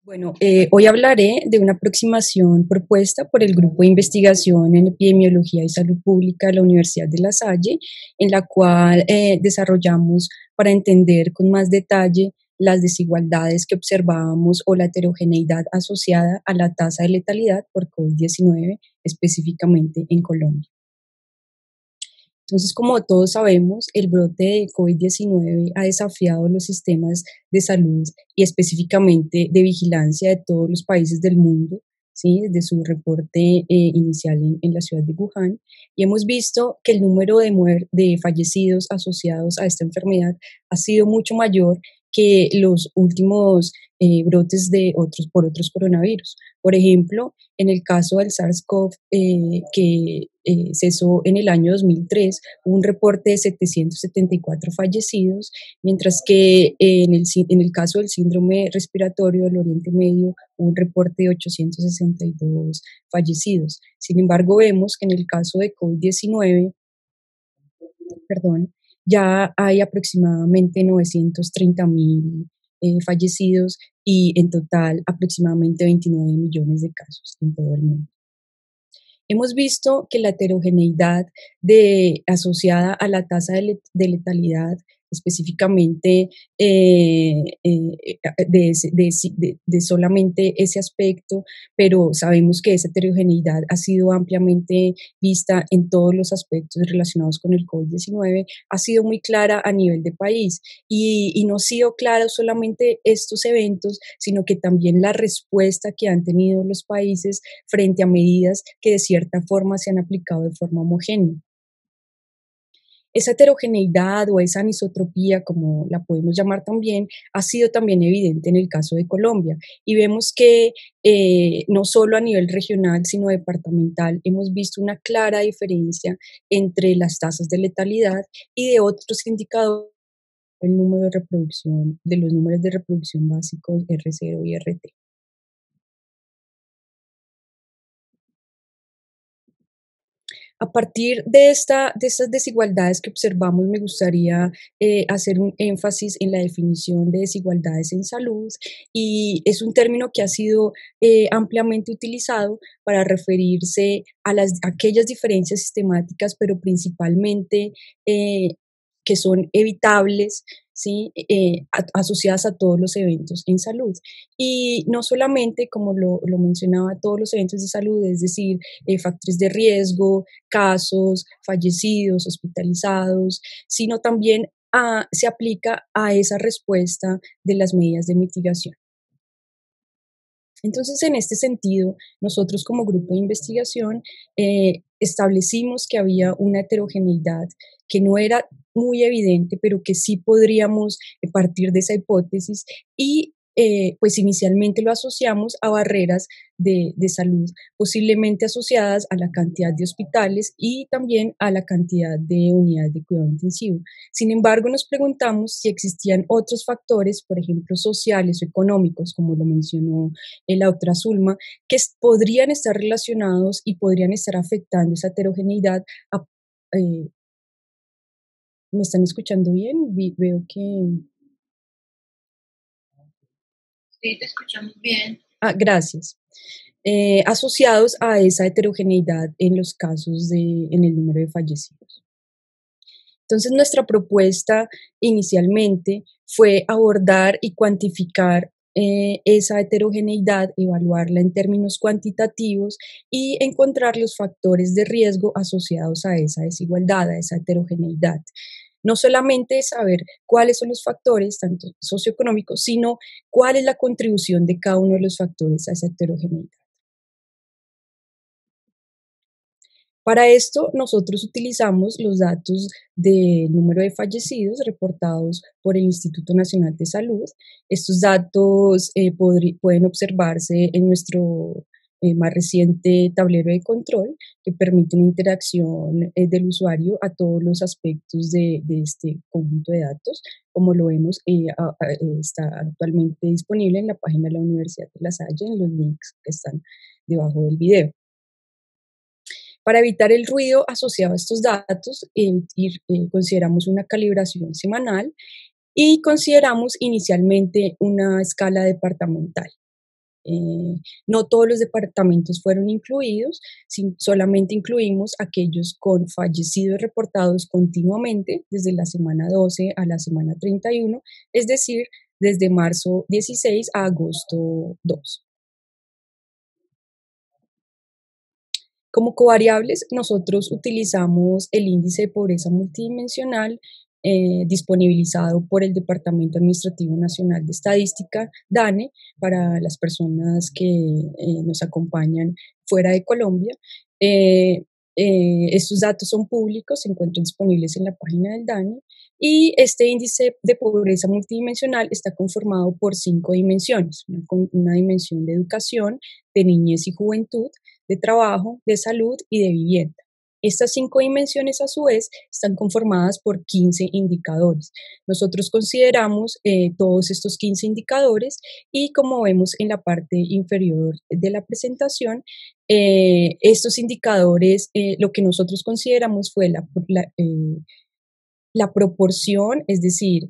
Bueno, hoy hablaré de una aproximación propuesta por el Grupo de Investigación en Epidemiología y Salud Pública de la Universidad de La Salle, en la cual desarrollamos para entender con más detalle las desigualdades que observábamos o la heterogeneidad asociada a la tasa de letalidad por COVID-19, específicamente en Colombia. Entonces, como todos sabemos, el brote de COVID-19 ha desafiado los sistemas de salud y específicamente de vigilancia de todos los países del mundo, ¿sí? Desde su reporte inicial en la ciudad de Wuhan. Y hemos visto que el número de fallecidos asociados a esta enfermedad ha sido mucho mayor que los últimos brotes por otros coronavirus. Por ejemplo, en el caso del SARS-CoV, que cesó en el año 2003, hubo un reporte de 774 fallecidos, mientras que en el caso del síndrome respiratorio del Oriente Medio hubo un reporte de 862 fallecidos. Sin embargo, vemos que en el caso de COVID-19, perdón, ya hay aproximadamente 930.000 fallecidos y en total aproximadamente 29 millones de casos en todo el mundo. Hemos visto que la heterogeneidad asociada a la tasa de letalidad, específicamente de solamente ese aspecto, pero sabemos que esa heterogeneidad ha sido ampliamente vista en todos los aspectos relacionados con el COVID-19, ha sido muy clara a nivel de país y no ha sido clara solamente estos eventos, sino que también la respuesta que han tenido los países frente a medidas que de cierta forma se han aplicado de forma homogénea. Esa heterogeneidad o esa anisotropía, como la podemos llamar también, ha sido también evidente en el caso de Colombia. Y vemos que no solo a nivel regional, sino departamental, hemos visto una clara diferencia entre las tasas de letalidad y de otros indicadores, el número de reproducción, de los números de reproducción básicos R0 y RT. A partir de estas desigualdades que observamos, me gustaría hacer un énfasis en la definición de desigualdades en salud y es un término que ha sido ampliamente utilizado para referirse a aquellas diferencias sistemáticas, pero principalmente eh, que son evitables, ¿sí? Asociadas a todos los eventos en salud. Y no solamente, como lo mencionaba, todos los eventos de salud, es decir, factores de riesgo, casos, fallecidos, hospitalizados, sino también se aplica a esa respuesta de las medidas de mitigación. Entonces, en este sentido, nosotros como grupo de investigación establecimos que había una heterogeneidad que no era muy evidente, pero que sí podríamos partir de esa hipótesis y pues inicialmente lo asociamos a barreras de salud, posiblemente asociadas a la cantidad de hospitales y también a la cantidad de unidades de cuidado intensivo. Sin embargo, nos preguntamos si existían otros factores, por ejemplo, sociales o económicos, como lo mencionó la doctora Zulma, que podrían estar relacionados y podrían estar afectando esa heterogeneidad. Eh, ¿Me están escuchando bien? Veo que... Sí, te escuchamos bien. Gracias. Asociados a esa heterogeneidad en los casos en el número de fallecidos. Entonces, nuestra propuesta inicialmente fue abordar y cuantificar esa heterogeneidad, evaluarla en términos cuantitativos y encontrar los factores de riesgo asociados a esa desigualdad, a esa heterogeneidad. No solamente saber cuáles son los factores, tanto socioeconómicos, sino cuál es la contribución de cada uno de los factores a esa heterogeneidad. Para esto, nosotros utilizamos los datos del número de fallecidos reportados por el Instituto Nacional de Salud. Estos datos pueden observarse en nuestro más reciente tablero de control, que permite una interacción del usuario a todos los aspectos de este conjunto de datos. Como lo vemos, está actualmente disponible en la página de la Universidad de La Salle, en los links que están debajo del video. Para evitar el ruido asociado a estos datos, consideramos una calibración semanal y consideramos inicialmente una escala departamental. No todos los departamentos fueron incluidos, solamente incluimos aquellos con fallecidos reportados continuamente desde la semana 12 a la semana 31, es decir, desde marzo 16 a agosto 2. Como covariables, nosotros utilizamos el índice de pobreza multidimensional disponibilizado por el Departamento Administrativo Nacional de Estadística, DANE, para las personas que nos acompañan fuera de Colombia. Estos datos son públicos, se encuentran disponibles en la página del DANE, y este índice de pobreza multidimensional está conformado por 5 dimensiones: una dimensión de educación, de niñez y juventud, de trabajo, de salud y de vivienda. Estas 5 dimensiones, a su vez, están conformadas por 15 indicadores. Nosotros consideramos todos estos 15 indicadores, y como vemos en la parte inferior de la presentación, estos indicadores, lo que nosotros consideramos fue la proporción, es decir,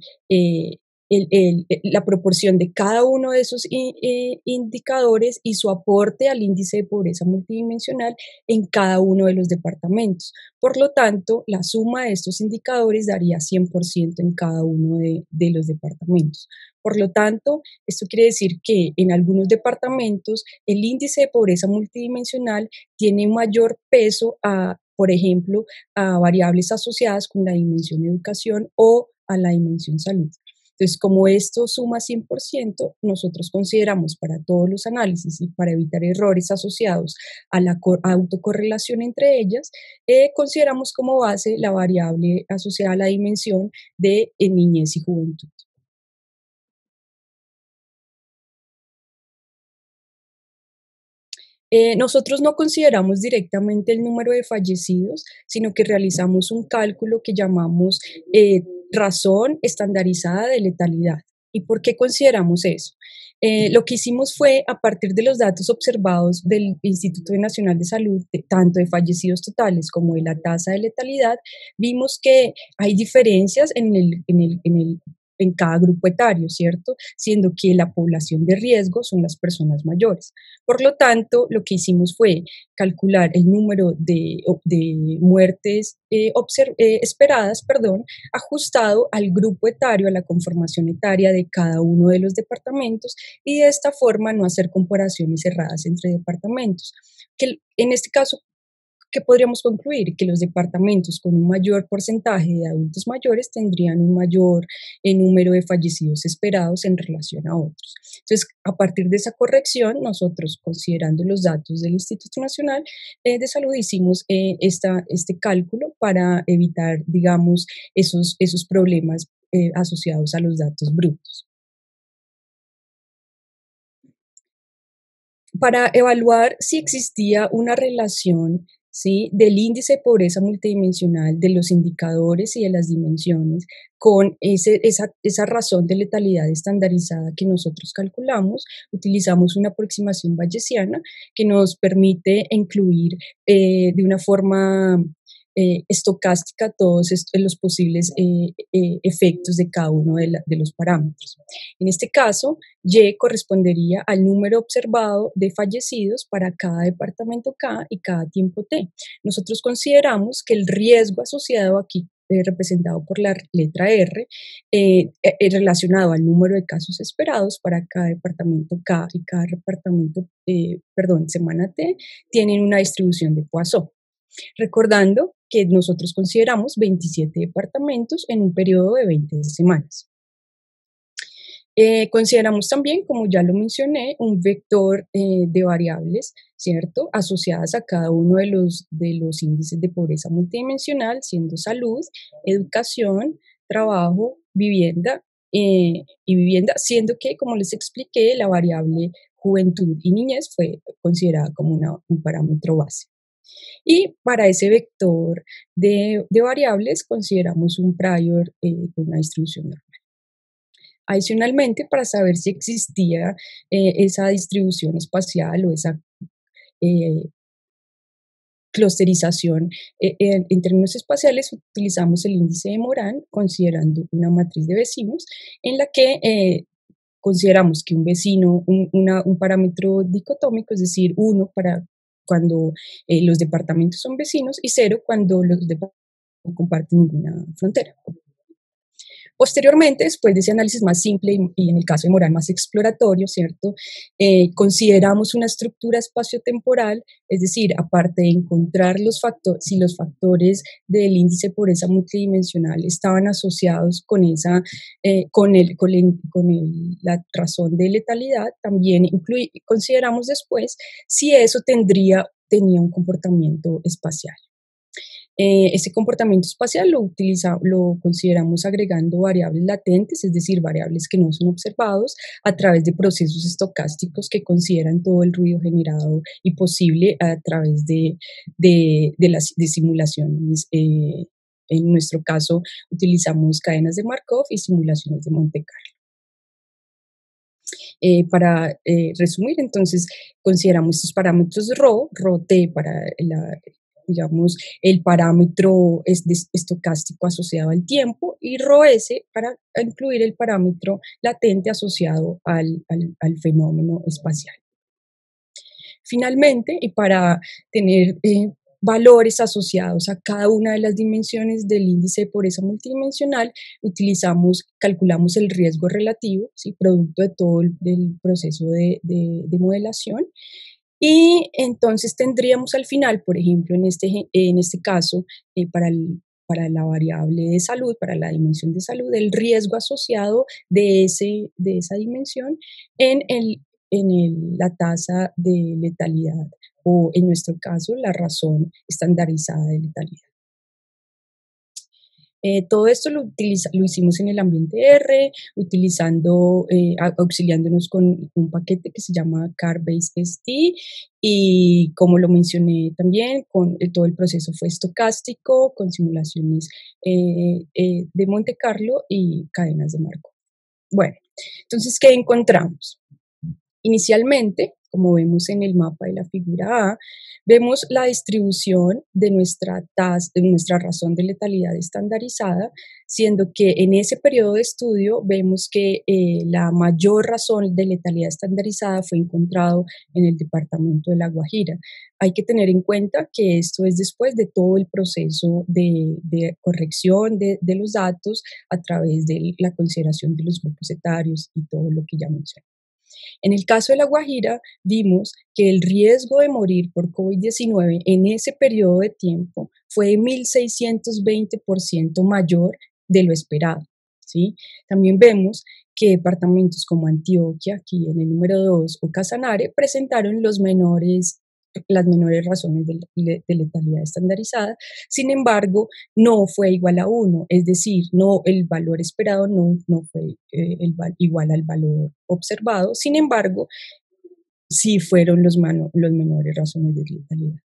la proporción de cada uno de esos indicadores y su aporte al índice de pobreza multidimensional en cada uno de los departamentos. Por lo tanto, la suma de estos indicadores daría 100% en cada uno de los departamentos. Por lo tanto, esto quiere decir que en algunos departamentos el índice de pobreza multidimensional tiene mayor peso por ejemplo, a variables asociadas con la dimensión educación o a la dimensión salud. Entonces, como esto suma 100%, nosotros consideramos para todos los análisis y para evitar errores asociados a la autocorrelación entre ellas, consideramos como base la variable asociada a la dimensión de niñez y juventud. Nosotros no consideramos directamente el número de fallecidos, sino que realizamos un cálculo que llamamos razón estandarizada de letalidad. ¿Y por qué consideramos eso? Lo que hicimos fue, a partir de los datos observados del Instituto Nacional de Salud, tanto de fallecidos totales como de la tasa de letalidad, vimos que hay diferencias en cada grupo etario, ¿cierto? Siendo que la población de riesgo son las personas mayores. Por lo tanto, lo que hicimos fue calcular el número de muertes esperadas, ajustado al grupo etario, a la conformación etaria de cada uno de los departamentos, y de esta forma no hacer comparaciones erradas entre departamentos. Que en este caso, ¿qué podríamos concluir? Que los departamentos con un mayor porcentaje de adultos mayores tendrían un mayor número de fallecidos esperados en relación a otros. Entonces, a partir de esa corrección, nosotros, considerando los datos del Instituto Nacional de Salud, hicimos este cálculo para evitar, digamos, esos problemas asociados a los datos brutos. Para evaluar si existía una relación, ¿sí?, del índice de pobreza multidimensional, de los indicadores y de las dimensiones, con esa razón de letalidad estandarizada que nosotros calculamos, utilizamos una aproximación bayesiana que nos permite incluir de una forma estocástica todos los posibles efectos de cada uno de los parámetros. En este caso, Y correspondería al número observado de fallecidos para cada departamento K y cada tiempo T. Nosotros consideramos que el riesgo asociado aquí, representado por la letra R, relacionado al número de casos esperados para cada departamento K y cada departamento, semana T, tienen una distribución de Poisson. Recordando que nosotros consideramos 27 departamentos en un periodo de 20 semanas. Consideramos también, como ya lo mencioné, un vector de variables, ¿cierto?, asociadas a cada uno de los índices de pobreza multidimensional, siendo salud, educación, trabajo, vivienda y vivienda, siendo que, como les expliqué, la variable juventud y niñez fue considerada como un parámetro base. Y para ese vector de variables consideramos un prior con una distribución normal. Adicionalmente, para saber si existía esa distribución espacial o esa clusterización en términos espaciales, utilizamos el índice de Moran considerando una matriz de vecinos en la que consideramos que un vecino, un parámetro dicotómico, es decir, 1 para cuando los departamentos son vecinos y 0 cuando los departamentos no comparten ninguna frontera. Posteriormente, después de ese análisis más simple y en el caso de Morán más exploratorio, ¿cierto? Consideramos una estructura espacio-temporal, es decir, aparte de encontrar los factores, si los factores del índice de pobreza multidimensional estaban asociados con esa, la razón de letalidad, también consideramos después si eso tenía un comportamiento espacial. Ese comportamiento espacial lo consideramos agregando variables latentes, es decir, variables que no son observados a través de procesos estocásticos que consideran todo el ruido generado y posible a través de simulaciones. En nuestro caso, utilizamos cadenas de Markov y simulaciones de Monte Carlo. Para resumir, entonces, consideramos estos parámetros ρT para digamos, el parámetro estocástico asociado al tiempo y ρS para incluir el parámetro latente asociado al fenómeno espacial. Finalmente, y para tener valores asociados a cada una de las dimensiones del índice de pobreza multidimensional, calculamos el riesgo relativo, ¿sí? Producto de todo el proceso de modelación. Y entonces tendríamos al final, por ejemplo, en este caso, para la variable de salud, para la dimensión de salud, el riesgo asociado de esa dimensión en la tasa de letalidad o, en nuestro caso, la razón estandarizada de letalidad. Todo esto lo hicimos en el ambiente R, auxiliándonos con un paquete que se llama CAR-BaseST y, como lo mencioné también, todo el proceso fue estocástico, con simulaciones de Monte Carlo y cadenas de Markov. Bueno, entonces, ¿qué encontramos? Inicialmente, como vemos en el mapa de la figura A, vemos la distribución de nuestra razón de letalidad estandarizada, siendo que en ese periodo de estudio vemos que la mayor razón de letalidad estandarizada fue encontrado en el departamento de La Guajira. Hay que tener en cuenta que esto es después de todo el proceso de corrección de los datos a través de la consideración de los grupos etarios y todo lo que ya mencioné. En el caso de La Guajira, vimos que el riesgo de morir por COVID-19 en ese periodo de tiempo fue de 1.620% mayor de lo esperado, ¿sí? También vemos que departamentos como Antioquia, aquí en el número 2, o Casanare, presentaron las menores razones de letalidad estandarizada. Sin embargo, no fue igual a 1, es decir, el valor esperado no fue igual al valor observado. Sin embargo, sí fueron los menores razones de letalidad.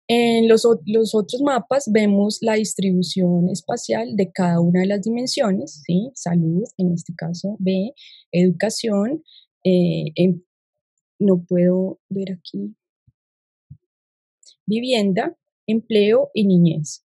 En los otros mapas vemos la distribución espacial de cada una de las dimensiones, ¿sí? Salud, en este caso B, educación, no puedo ver aquí, vivienda, empleo y niñez.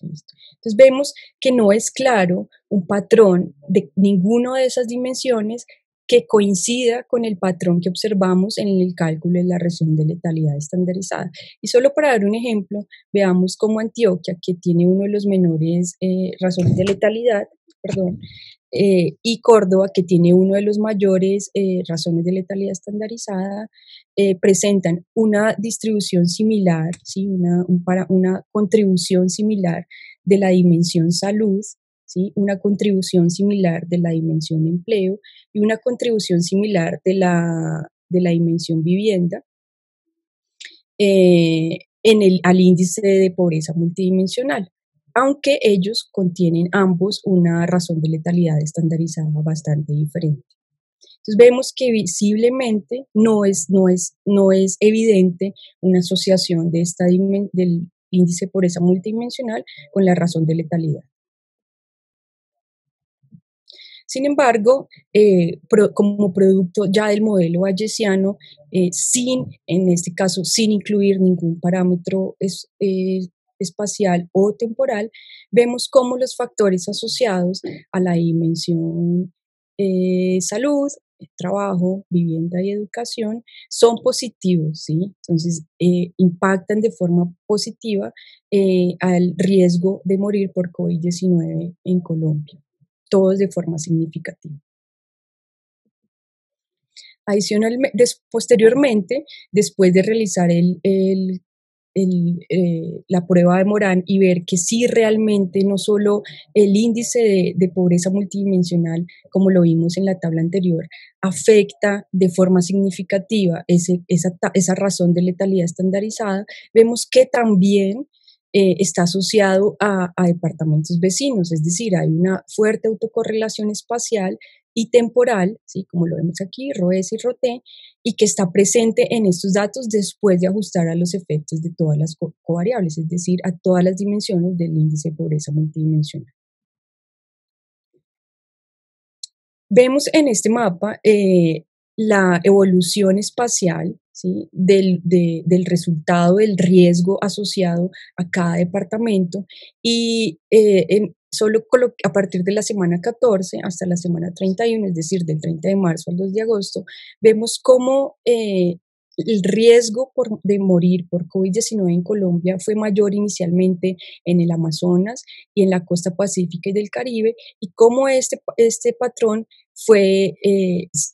Listo. Entonces vemos que no es claro un patrón de ninguna de esas dimensiones que coincida con el patrón que observamos en el cálculo de la razón de letalidad estandarizada. Y solo para dar un ejemplo, veamos cómo Antioquia, que tiene uno de los menores razones de letalidad, y Córdoba, que tiene uno de los mayores razones de letalidad estandarizada, presentan una distribución similar, ¿sí? una contribución similar de la dimensión salud, ¿sí? Una contribución similar de la dimensión empleo y una contribución similar de la dimensión vivienda al índice de pobreza multidimensional, aunque ellos contienen ambos una razón de letalidad estandarizada bastante diferente. Entonces vemos que visiblemente no es evidente una asociación del índice de pobreza multidimensional con la razón de letalidad. Sin embargo, como producto ya del modelo bayesiano, en este caso, sin incluir ningún parámetro espacial o temporal, vemos cómo los factores asociados a la dimensión salud, trabajo, vivienda y educación son positivos, ¿sí? Entonces, impactan de forma positiva al riesgo de morir por COVID-19 en Colombia, todos de forma significativa. Adicionalmente, posteriormente, después de realizar la prueba de Morán y ver que sí realmente no solo el índice de pobreza multidimensional, como lo vimos en la tabla anterior, afecta de forma significativa esa razón de letalidad estandarizada, vemos que también está asociado a departamentos vecinos, es decir, hay una fuerte autocorrelación espacial y temporal, ¿sí? Como lo vemos aquí, ROES y ROTE, y que está presente en estos datos después de ajustar a los efectos de todas las covariables, es decir, a todas las dimensiones del índice de pobreza multidimensional. Vemos en este mapa la evolución espacial, ¿sí? del resultado del riesgo asociado a cada departamento y solo a partir de la semana 14 hasta la semana 31, es decir, del 30 de marzo al 2 de agosto, vemos cómo el riesgo de morir por COVID-19 en Colombia fue mayor inicialmente en el Amazonas y en la costa pacífica y del Caribe, y cómo este patrón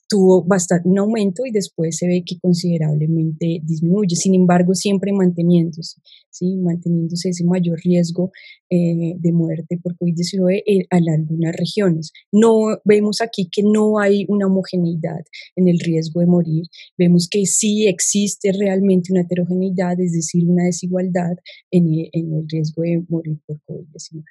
tuvo bastante un aumento y después se ve que considerablemente disminuye, sin embargo siempre manteniéndose, ¿sí? Manteniéndose ese mayor riesgo de muerte por COVID-19 en algunas regiones. No vemos aquí que no hay una homogeneidad en el riesgo de morir, vemos que sí existe realmente una heterogeneidad, es decir, una desigualdad en el riesgo de morir por COVID-19.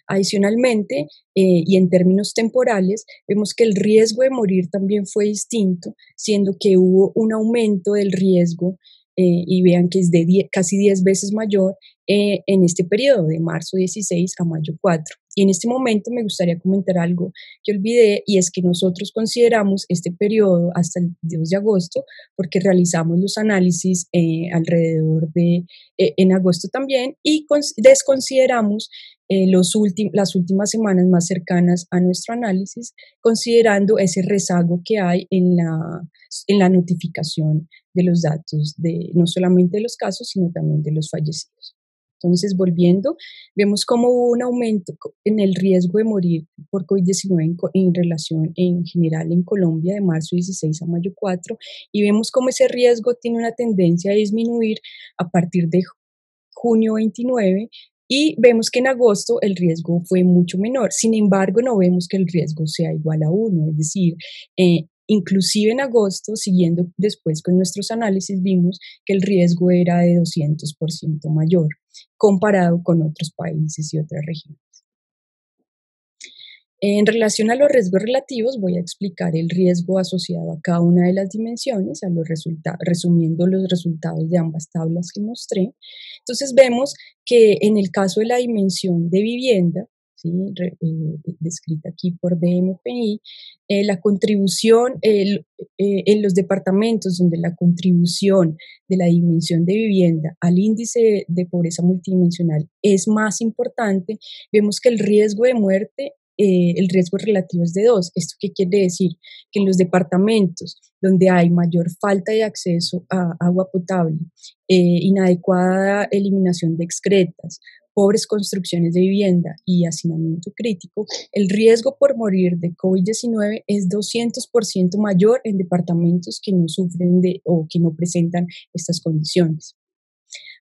Adicionalmente, y en términos temporales, vemos que el riesgo de morir también fue distinto, siendo que hubo un aumento del riesgo, y vean que es de casi 10 veces mayor en este periodo, de marzo 16 a mayo 4. Y en este momento me gustaría comentar algo que olvidé, y es que nosotros consideramos este periodo hasta el 2 de agosto porque realizamos los análisis alrededor de en agosto también, y desconsideramos las últimas semanas más cercanas a nuestro análisis, considerando ese rezago que hay en la notificación de los datos, no solamente de los casos, sino también de los fallecidos. Entonces, volviendo, vemos cómo hubo un aumento en el riesgo de morir por COVID-19 en relación en general en Colombia de marzo 16 a mayo 4, y vemos cómo ese riesgo tiene una tendencia a disminuir a partir de junio 29, y vemos que en agosto el riesgo fue mucho menor. Sin embargo, no vemos que el riesgo sea igual a 1, es decir, inclusive en agosto, siguiendo después con nuestros análisis, vimos que el riesgo era de 200% mayor comparado con otros países y otras regiones. En relación a los riesgos relativos, voy a explicar el riesgo asociado a cada una de las dimensiones, resumiendo los resultados de ambas tablas que mostré. Entonces vemos que en el caso de la dimensión de vivienda, ¿sí? Descrita aquí por DMPI, la contribución en los departamentos donde la contribución de la dimensión de vivienda al índice de pobreza multidimensional es más importante, vemos que el riesgo de muerte, el riesgo relativo es de 2. ¿Esto qué quiere decir? Que en los departamentos donde hay mayor falta de acceso a agua potable, inadecuada eliminación de excretas, pobres construcciones de vivienda y hacinamiento crítico, el riesgo por morir de COVID-19 es 200% mayor en departamentos que no sufren o que no presentan estas condiciones.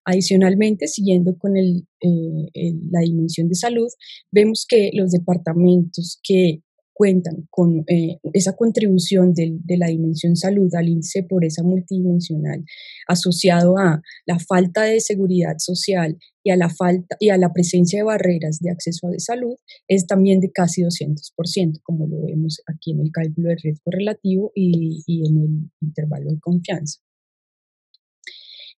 Adicionalmente, siguiendo con la dimensión de salud, vemos que los departamentos que cuentan con esa contribución de la dimensión salud al índice de pobreza multidimensional asociado a la falta de seguridad social y a la presencia de barreras de acceso a la salud es también de casi 200%, como lo vemos aquí en el cálculo de riesgo relativo y en el intervalo de confianza.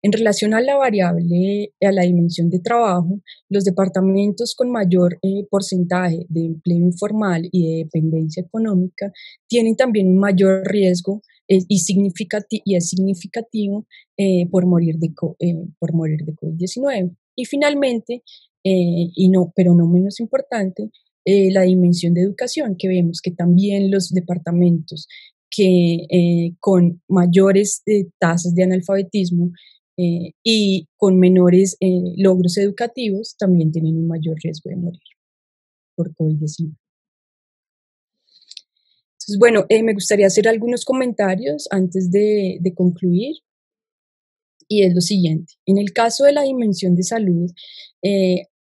En relación a la variable, a la dimensión de trabajo, los departamentos con mayor porcentaje de empleo informal y de dependencia económica tienen también un mayor riesgo y es significativo por morir de COVID-19. Y finalmente, pero no menos importante, la dimensión de educación, que vemos que también los departamentos que con mayores tasas de analfabetismo y con menores logros educativos también tienen un mayor riesgo de morir por COVID-19. Entonces, bueno, me gustaría hacer algunos comentarios antes de concluir, y es lo siguiente. En el caso de la dimensión de salud,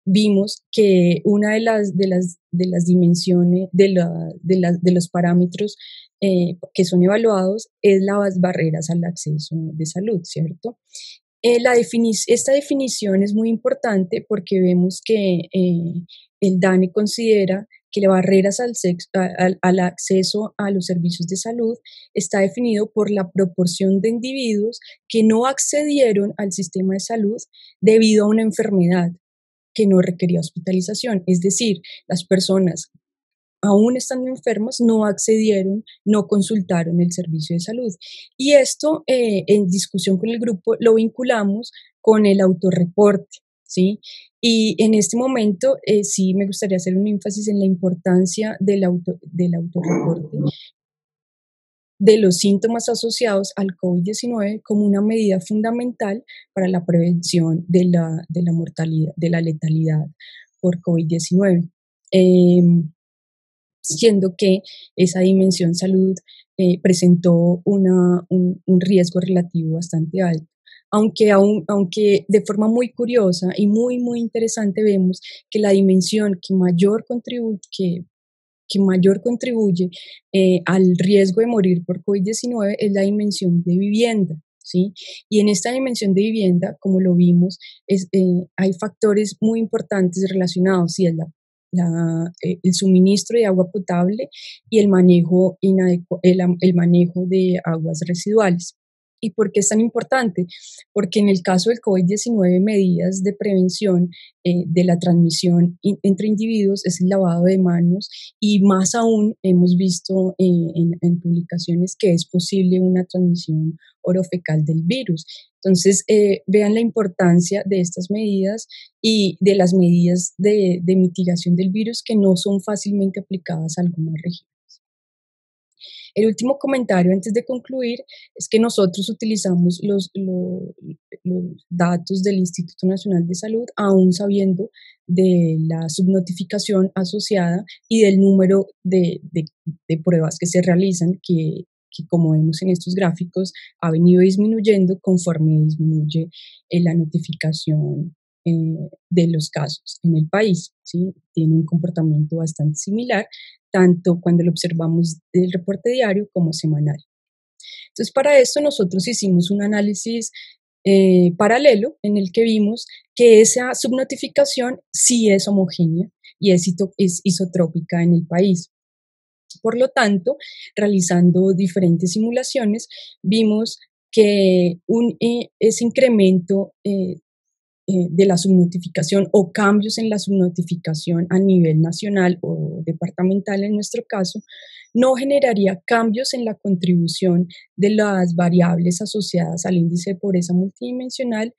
vimos que una de las dimensiones, de los parámetros que son evaluados es las barreras al acceso de salud, ¿cierto? Esta definición es muy importante porque vemos que el DANE considera que las barreras al acceso a los servicios de salud está definido por la proporción de individuos que no accedieron al sistema de salud debido a una enfermedad que no requería hospitalización. Es decir, las personas aún estando enfermos, no accedieron, no consultaron el servicio de salud. Y esto, en discusión con el grupo, lo vinculamos con el autorreporte, ¿sí? Y en este momento sí me gustaría hacer un énfasis en la importancia del autorreporte de los síntomas asociados al COVID-19 como una medida fundamental para la prevención de la mortalidad, de la letalidad por COVID-19. Siendo que esa dimensión salud presentó un riesgo relativo bastante alto. Aunque de forma muy curiosa y muy, muy interesante vemos que la dimensión que mayor contribuye al riesgo de morir por COVID-19 es la dimensión de vivienda, ¿sí? Y en esta dimensión de vivienda, como lo vimos, hay factores muy importantes relacionados, y es el suministro de agua potable y el manejo de aguas residuales. ¿Y por qué es tan importante? Porque en el caso del COVID-19, medidas de prevención de la transmisión entre individuos es el lavado de manos, y más aún hemos visto en publicaciones que es posible una transmisión orofecal del virus. Entonces, vean la importancia de estas medidas y de las medidas de mitigación del virus que no son fácilmente aplicadas a algunas regiones. El último comentario antes de concluir es que nosotros utilizamos los datos del Instituto Nacional de Salud, aún sabiendo de la subnotificación asociada y del número de pruebas que se realizan, que como vemos en estos gráficos ha venido disminuyendo conforme disminuye la notificación de los casos en el país, ¿sí? Tiene un comportamiento bastante similar, tanto cuando lo observamos del reporte diario como semanal. Entonces, para esto nosotros hicimos un análisis paralelo en el que vimos que esa subnotificación sí es homogénea y es isotrópica en el país. Por lo tanto, realizando diferentes simulaciones, vimos que ese incremento de la subnotificación o cambios en la subnotificación a nivel nacional o departamental en nuestro caso, no generaría cambios en la contribución de las variables asociadas al índice de pobreza multidimensional.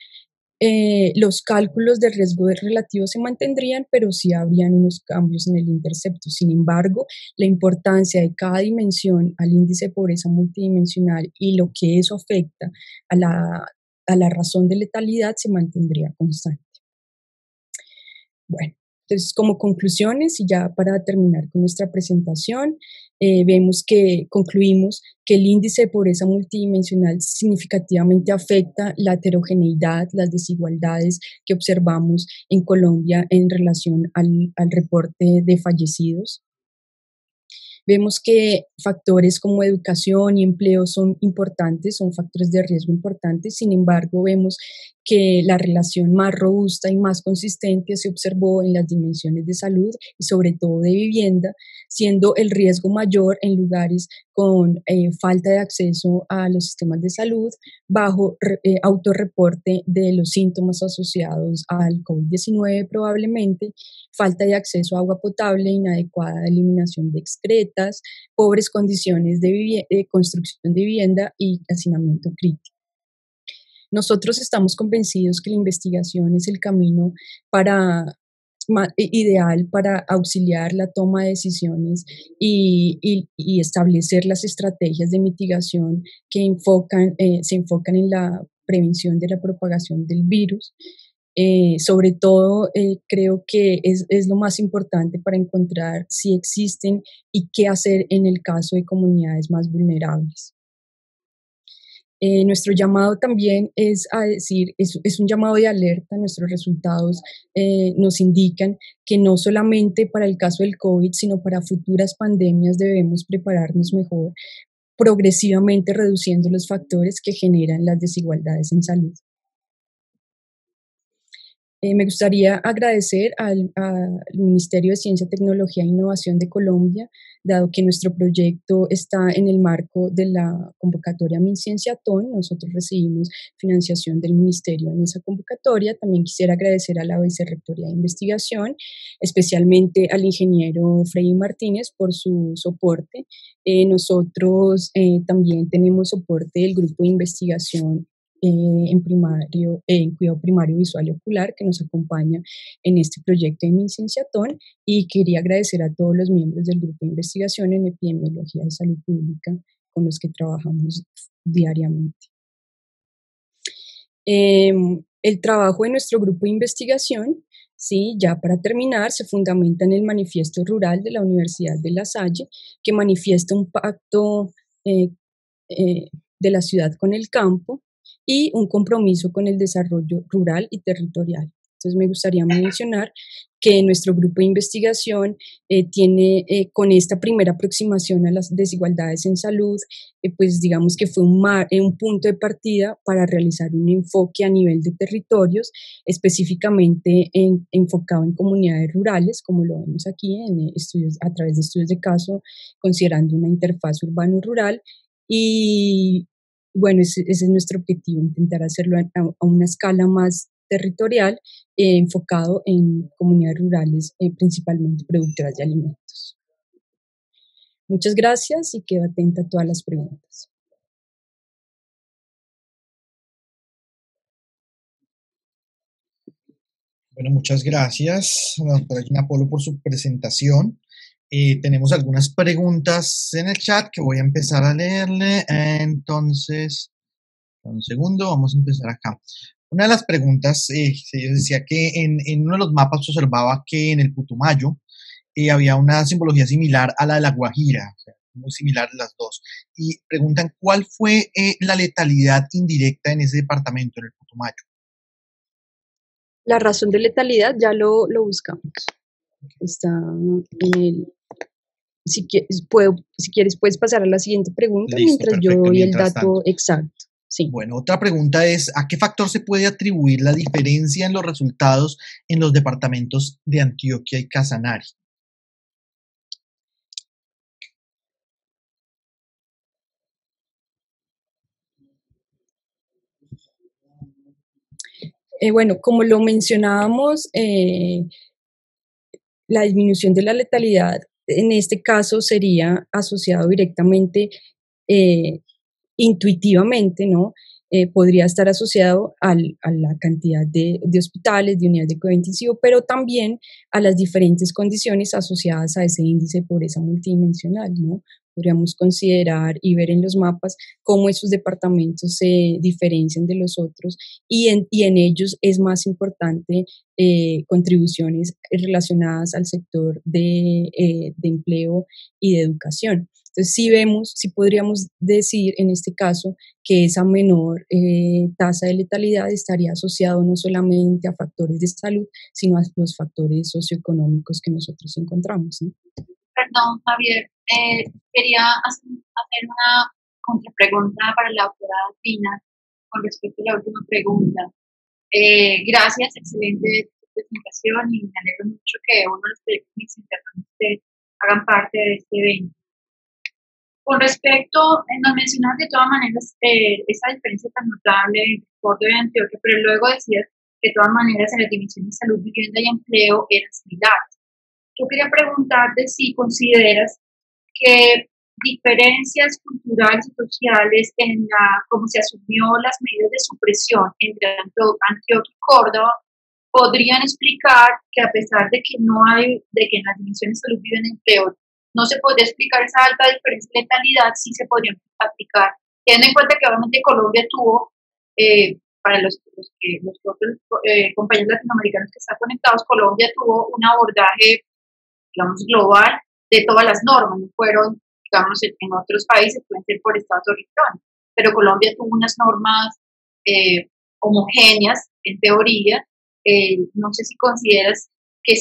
Los cálculos de riesgo relativo se mantendrían, pero sí habrían unos cambios en el intercepto. Sin embargo, la importancia de cada dimensión al índice de pobreza multidimensional y lo que eso afecta a la razón de letalidad se mantendría constante. Bueno, entonces como conclusiones y ya para terminar con nuestra presentación, concluimos que el índice de pobreza multidimensional significativamente afecta la heterogeneidad, las desigualdades que observamos en Colombia en relación al reporte de fallecidos. Vemos que factores como educación y empleo son importantes, son factores de riesgo importantes. Sin embargo, vemos que la relación más robusta y más consistente se observó en las dimensiones de salud y sobre todo de vivienda, siendo el riesgo mayor en lugares con falta de acceso a los sistemas de salud, bajo autorreporte de los síntomas asociados al COVID-19 probablemente, falta de acceso a agua potable, inadecuada eliminación de excretas, pobres condiciones de construcción de vivienda y hacinamiento crítico. Nosotros estamos convencidos que la investigación es el camino ideal para auxiliar la toma de decisiones y establecer las estrategias de mitigación que se enfocan en la prevención de la propagación del virus. Sobre todo, creo que es lo más importante para encontrar si existen y qué hacer en el caso de comunidades más vulnerables. Nuestro llamado también es un llamado de alerta. Nuestros resultados nos indican que no solamente para el caso del COVID, sino para futuras pandemias debemos prepararnos mejor, progresivamente reduciendo los factores que generan las desigualdades en salud. Me gustaría agradecer al Ministerio de Ciencia, Tecnología e Innovación de Colombia, dado que nuestro proyecto está en el marco de la convocatoria MinCienciathon. Nosotros recibimos financiación del Ministerio en esa convocatoria. También quisiera agradecer a la Vicerrectoría de Investigación, especialmente al ingeniero Freddy Martínez por su soporte. Nosotros también tenemos soporte del Grupo de Investigación en cuidado primario visual y ocular, que nos acompaña en este proyecto de MinCienciathon, y quería agradecer a todos los miembros del grupo de investigación en epidemiología de salud pública con los que trabajamos diariamente. El trabajo de nuestro grupo de investigación, sí, ya para terminar, se fundamenta en el Manifiesto Rural de la Universidad de La Salle, que manifiesta un pacto de la ciudad con el campo y un compromiso con el desarrollo rural y territorial. Entonces me gustaría mencionar que nuestro grupo de investigación tiene con esta primera aproximación a las desigualdades en salud, pues digamos que fue un punto de partida para realizar un enfoque a nivel de territorios, específicamente enfocado en comunidades rurales, como lo vemos aquí en estudios, a través de estudios de caso, considerando una interfaz urbano-rural. Y bueno, ese es nuestro objetivo, intentar hacerlo a una escala más territorial, enfocado en comunidades rurales, principalmente productoras de alimentos. Muchas gracias y quedo atenta a todas las preguntas. Bueno, muchas gracias, doctora Gina Polo, por su presentación. Tenemos algunas preguntas en el chat que voy a empezar a leerle. Entonces, un segundo, vamos a empezar acá. Una de las preguntas, se decía que en uno de los mapas se observaba que en el Putumayo había una simbología similar a la de la Guajira, o sea, muy similar las dos. Y preguntan, ¿cuál fue la letalidad indirecta en ese departamento, en el Putumayo? La razón de letalidad ya lo buscamos. Está en el... Si quieres, puedes pasar a la siguiente pregunta. Listo, mientras perfecto, yo doy el dato tanto. Exacto. Sí. Bueno, otra pregunta es, ¿a qué factor se puede atribuir la diferencia en los resultados en los departamentos de Antioquia y Casanare? Bueno, como lo mencionábamos, la disminución de la letalidad en este caso sería asociado directamente, intuitivamente, ¿no? Podría estar asociado a la cantidad de hospitales, de unidades de cuidado intensivo, pero también a las diferentes condiciones asociadas a ese índice de pobreza multidimensional, ¿no? Podríamos considerar y ver en los mapas cómo esos departamentos se diferencian de los otros y en ellos es más importante contribuciones relacionadas al sector de empleo y de educación. Entonces, sí podríamos decir en este caso que esa menor tasa de letalidad estaría asociado no solamente a factores de salud, sino a los factores socioeconómicos que nosotros encontramos, ¿no? Perdón, Javier, quería hacer una contrapregunta para la doctora Gina con respecto a la última pregunta. Gracias, excelente presentación, y me alegro mucho que uno de los proyectos MinCienciathon hagan parte de este evento. Con respecto, nos mencionas de todas maneras esa diferencia tan notable entre Córdoba y Antioquia, pero luego decías que de todas maneras en las dimensiones de salud, vivienda y empleo eran similares. Yo quería preguntarte si consideras que diferencias culturales y sociales en cómo se asumió las medidas de supresión entre Antioquia y Córdoba podrían explicar que a pesar de que no hay, de que en las dimensiones de salud viven en peor, no se podría explicar esa alta diferencia de letalidad, sí se podría aplicar, teniendo en cuenta que obviamente Colombia tuvo, para los otros compañeros latinoamericanos que están conectados, Colombia tuvo un abordaje, digamos, global de todas las normas, no fueron, digamos, en otros países pueden ser por estados o regiones, pero Colombia tuvo unas normas homogéneas en teoría. No sé si consideras que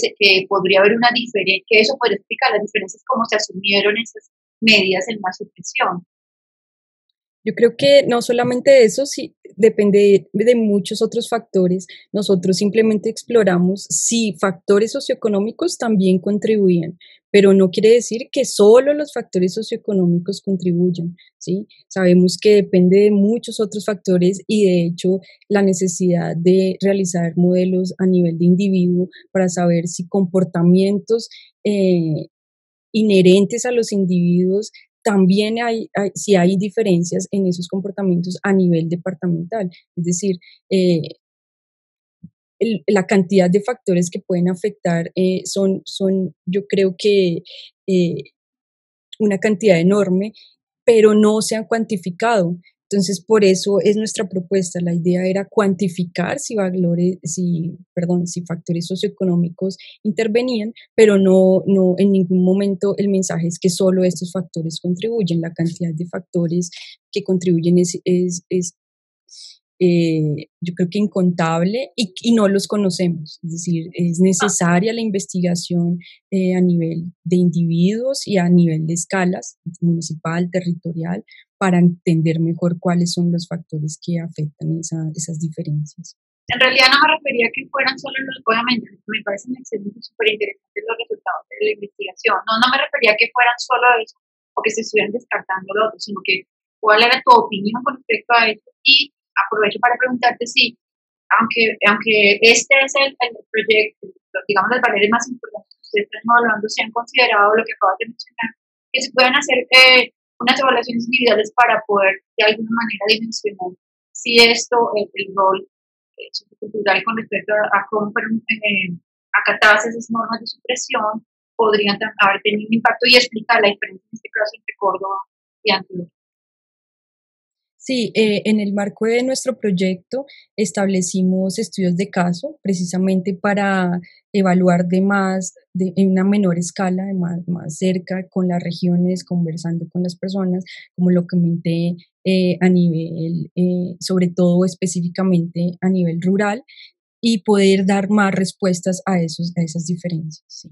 podría haber una diferencia, que eso puede explicar las diferencias cómo se asumieron esas medidas en la supresión. Yo creo que no solamente eso, sí, depende de muchos otros factores. Nosotros simplemente exploramos si factores socioeconómicos también contribuyen, pero no quiere decir que solo los factores socioeconómicos contribuyen, ¿sí? Sabemos que depende de muchos otros factores y de hecho la necesidad de realizar modelos a nivel de individuo para saber si comportamientos inherentes a los individuos también si hay diferencias en esos comportamientos a nivel departamental. Es decir, la cantidad de factores que pueden afectar son yo creo que una cantidad enorme, pero no se han cuantificado. Entonces, por eso es nuestra propuesta. La idea era cuantificar si factores socioeconómicos intervenían, pero no en ningún momento el mensaje es que solo estos factores contribuyen. La cantidad de factores que contribuyen yo creo que incontable y no los conocemos. Es decir, es necesaria la investigación a nivel de individuos y a nivel de escalas, municipal, territorial, para entender mejor cuáles son los factores que afectan esas diferencias. En realidad no me refería a que fueran solo los, obviamente, me parecen excelentes, súper interesantes los resultados de la investigación. No me refería a que fueran solo eso o que se estuvieran descartando lo otro, sino que cuál era tu opinión con respecto a eso. Y aprovecho para preguntarte si, aunque este es el proyecto, digamos, las valores más importantes que ustedes están evaluando, se han considerado lo que acabas de mencionar, que se puedan hacer unas evaluaciones individuales para poder de alguna manera dimensionar si esto, el rol sociocultural con respecto a cómo fueron acatadas esas normas de supresión, podrían haber tenido un impacto y explicar la diferencia en este caso entre Córdoba y Antioquia. Sí, en el marco de nuestro proyecto establecimos estudios de caso precisamente para evaluar en una menor escala, más cerca con las regiones, conversando con las personas, como lo comenté a nivel, sobre todo específicamente a nivel rural, y poder dar más respuestas a esas diferencias. Sí.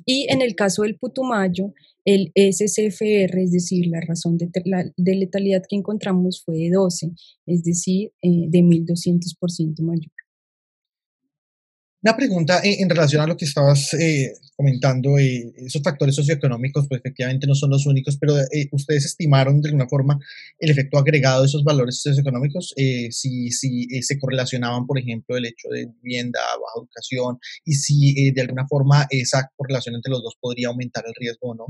Y en el caso del Putumayo, el SCFR, es decir, la razón de letalidad que encontramos fue de 12, es decir, de 1200% mayor. Una pregunta en relación a lo que estabas comentando, esos factores socioeconómicos, pues efectivamente no son los únicos, pero ustedes estimaron de alguna forma el efecto agregado de esos valores socioeconómicos, si se correlacionaban, por ejemplo, el hecho de vivienda, baja educación, y si de alguna forma esa correlación entre los dos podría aumentar el riesgo o no.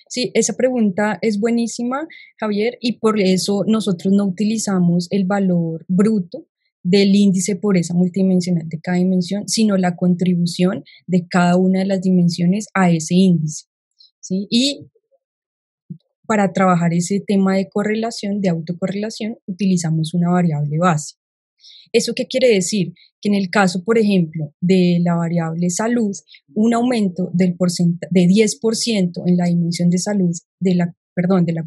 Sí, esa pregunta es buenísima, Javier, y por eso nosotros no utilizamos el valor bruto del índice de pobreza multidimensional de cada dimensión, sino la contribución de cada una de las dimensiones a ese índice, ¿sí? Y para trabajar ese tema de correlación, de autocorrelación, utilizamos una variable base. ¿Eso qué quiere decir? Que en el caso, por ejemplo, de la variable salud, un aumento de 10% en la dimensión de salud, de la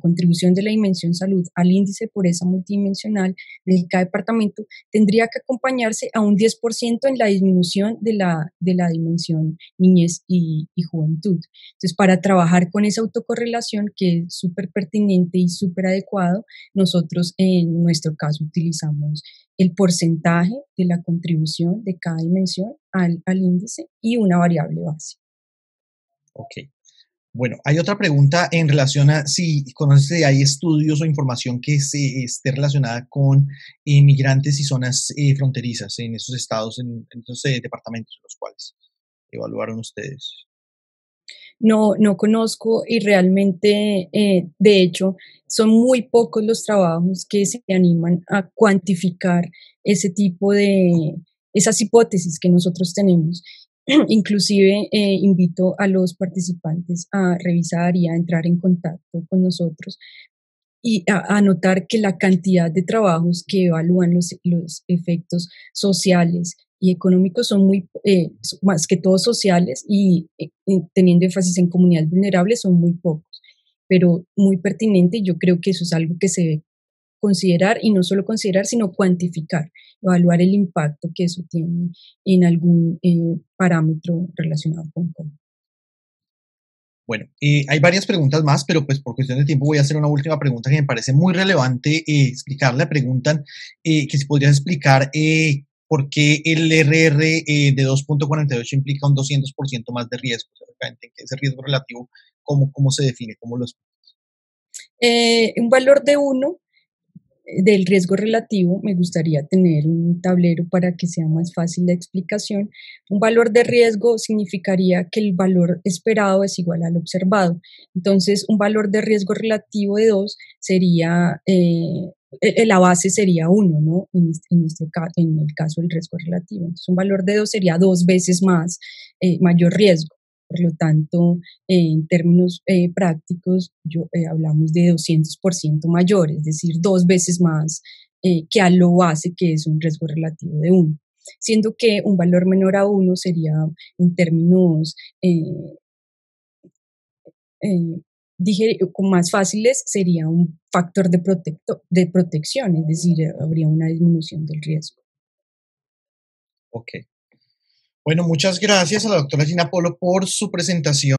contribución de la dimensión salud al índice de pobreza multidimensional de cada departamento, tendría que acompañarse a un 10% en la disminución de la dimensión niñez y juventud. Entonces, para trabajar con esa autocorrelación, que es súper pertinente y súper adecuado, nosotros en nuestro caso utilizamos el porcentaje de la contribución de cada dimensión al índice y una variable base. Ok. Bueno, hay otra pregunta en relación a si conoces si hay estudios o información que esté relacionada con migrantes y zonas fronterizas en esos estados, en esos departamentos en los cuales evaluaron ustedes. no conozco y realmente, de hecho, son muy pocos los trabajos que se animan a cuantificar ese tipo de, esas hipótesis que nosotros tenemos. Inclusive invito a los participantes a revisar y a entrar en contacto con nosotros y a notar que la cantidad de trabajos que evalúan los efectos sociales y económicos son muy, más que todo sociales y teniendo énfasis en comunidades vulnerables son muy pocos, pero muy pertinente. Yo creo que eso es algo que se debe considerar y no solo considerar, sino cuantificar, evaluar el impacto que eso tiene en algún parámetro relacionado con COVID. Bueno, hay varias preguntas más, pero pues por cuestión de tiempo voy a hacer una última pregunta que me parece muy relevante explicarle. Preguntan que si podrías explicar por qué el RR de 2,48 implica un 200% más de riesgo. O sea, realmente, ese riesgo relativo, ¿cómo se define? ¿Cómo lo Un valor de uno del riesgo relativo, me gustaría tener un tablero para que sea más fácil la explicación. Un valor de riesgo significaría que el valor esperado es igual al observado. Entonces, un valor de riesgo relativo de 2 sería, la base sería 1, ¿no? En el caso del riesgo relativo. Entonces, un valor de 2 sería 2 veces más, mayor riesgo. Por lo tanto, en términos prácticos, hablamos de 200% mayor, es decir, 2 veces más que a lo base, que es un riesgo relativo de 1. Siendo que un valor menor a 1 sería, en términos eh, con más fáciles, sería un factor de protección, es decir, habría una disminución del riesgo. Ok. Bueno, muchas gracias a la doctora Gina Polo por su presentación.